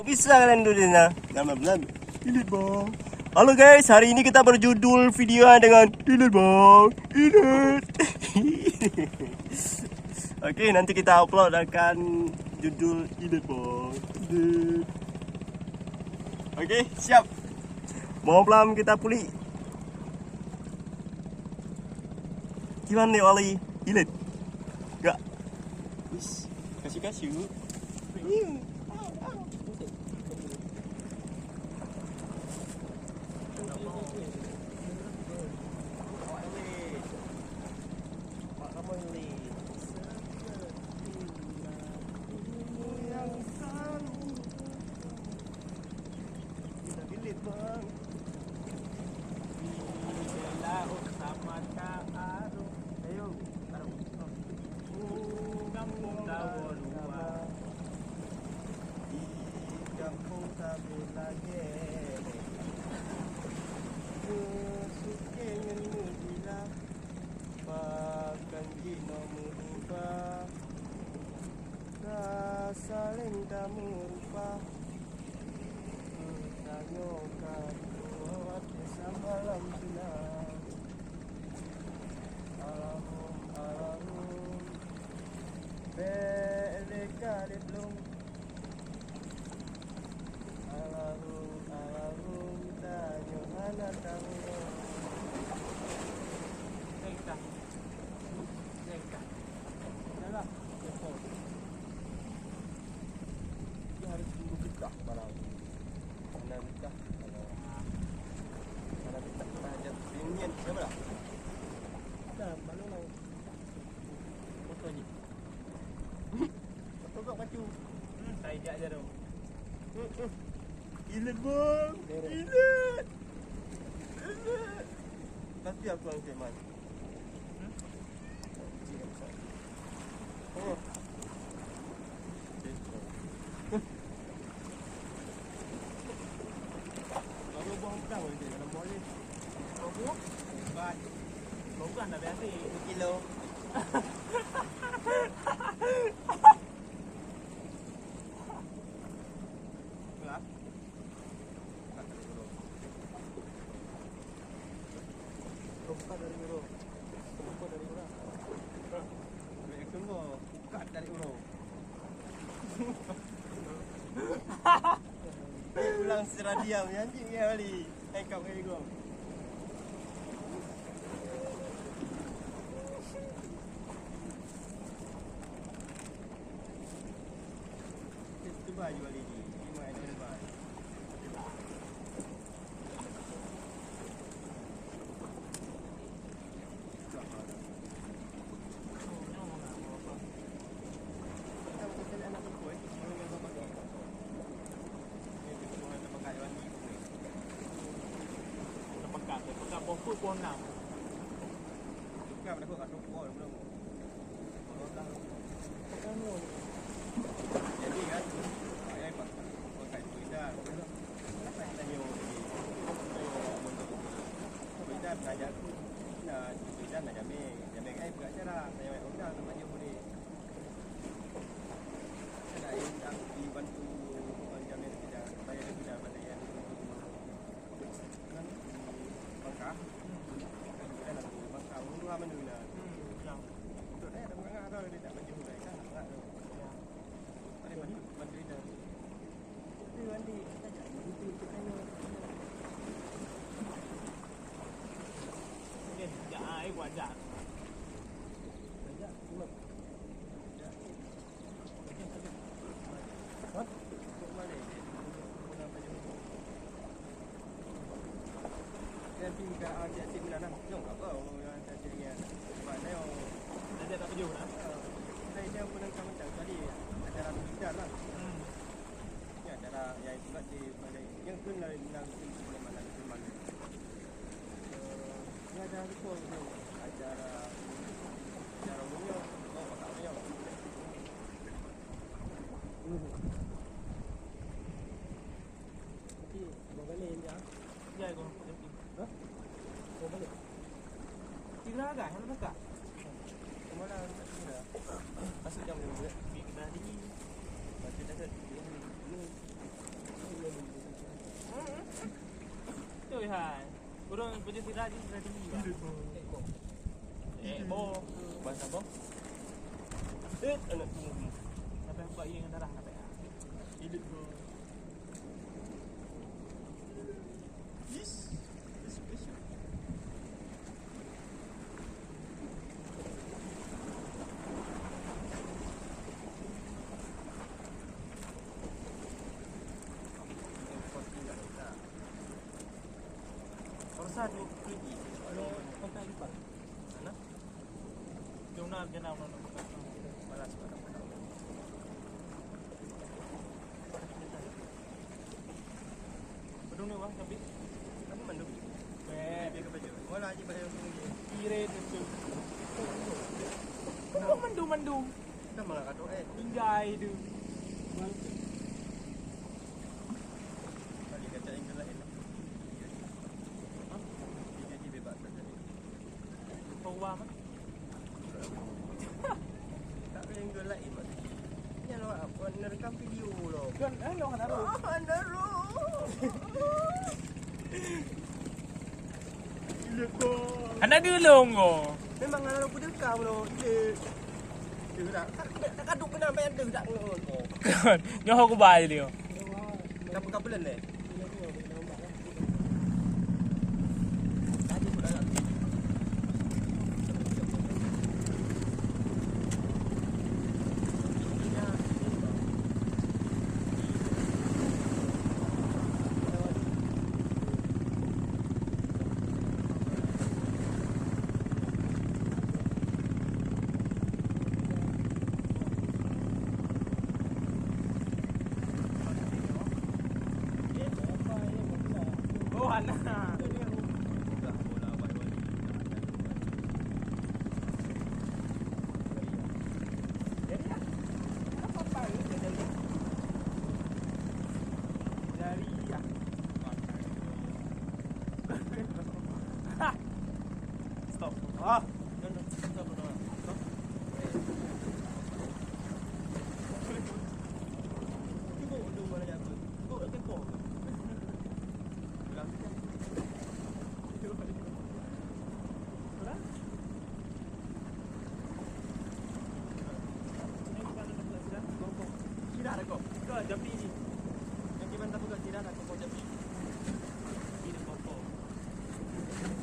Bisa kalian dulu nah. Nama Ilit bang. Halo guys, hari ini kita berjudul video dengan Ilit bang. Ilit. Oke, nanti kita upload akan judul Ilit bang. Ilit. Oke, siap. Mau pelan kita pulih. Gimana nih Oli? Ilit? Enggak. Wis, kasih. Saling kamu rupa tanyokan buat samalam silam alahum beleka diplom alahum tanyohana tamu Jengka Yalah harus buka barang. Mana buka? Mana buka tajam ringan siapa dah? Dah, mana mau? Foto ni. Foto kau baju. Saya jak je tu. Ilet bang. Ilet. Tapi aku ang keman. Oh. Bukan dah biasa 1 kilo. Berapa? Buka dari euro. Buka dari euro. Beli semua buka dari euro. Pulang secara diam anjing ya kali. Kau kali gua. Baju kali ni, 5 item baju. Pokok pun nak. Bukan nak kat pokok belum. Jadi kan pakai tulisan. Kenapa kita nyo kita belajar nah tulisan nak jamin buat cara saya udah tempat nyo boleh. Saya nak dibantu jamin kita saya sudah pada yang bangka. Kita nak bangka dua menu lah. Yang untuk dia ada mengajar kalau dia tak baju baik kan enggak tu. Ada bantu dia. Itu nanti kita jadi itu kita ni. Okey, jangan buat jap. Jap, cuma. What? Kok balik? Guna baju. Nanti kita ajak tim mana? Jom apa? Yang tadi dia. Buat dia. Dia tak baju nak. Dia pun nak macam tadi acara bicara lah. Ya acara yang buat di Malay. Yang pun nak di mana di mana. Ya ada tu acara umumnya. Oh, makanya. Tapi mau balik dia. Ya, kau. Hah? Mau balik. Tinggal agak, hendak agak. Kemana nak tinggal? Masuk jam 5. Ni kena ni. Baca dah. Tuhan. Kurang kerja tidak je sudah tinggi lah. Bo. Bahasa apa? Anak tunggu. Sampai buat yang darah sampai. Hidup kau. Yes. Special. Korsa tu pergi. Kalau kontak lupa. Mana? Jom nak jenam nak. Malas pada. Bedung ni wah tapi. Kamu manduk. Dia ke baju. Wala aje baju ni. kira tu. Mandu. Kita malah kata Tinggai tu. Kali kata yang lain. Dia jadi bebas tadi. Bawa mah. Tak boleh yang lain maksudnya. Ni lo apa nerekam video lo. Kan lo kan taruh. Naruh. Gila kau. Anak dia long ko. Memang kalau aku dekam lo. Dia tak kaduk kena main ada tak ngono. Kan. Nyoh aku bayar dia. Kapelan ni. Oh, anak.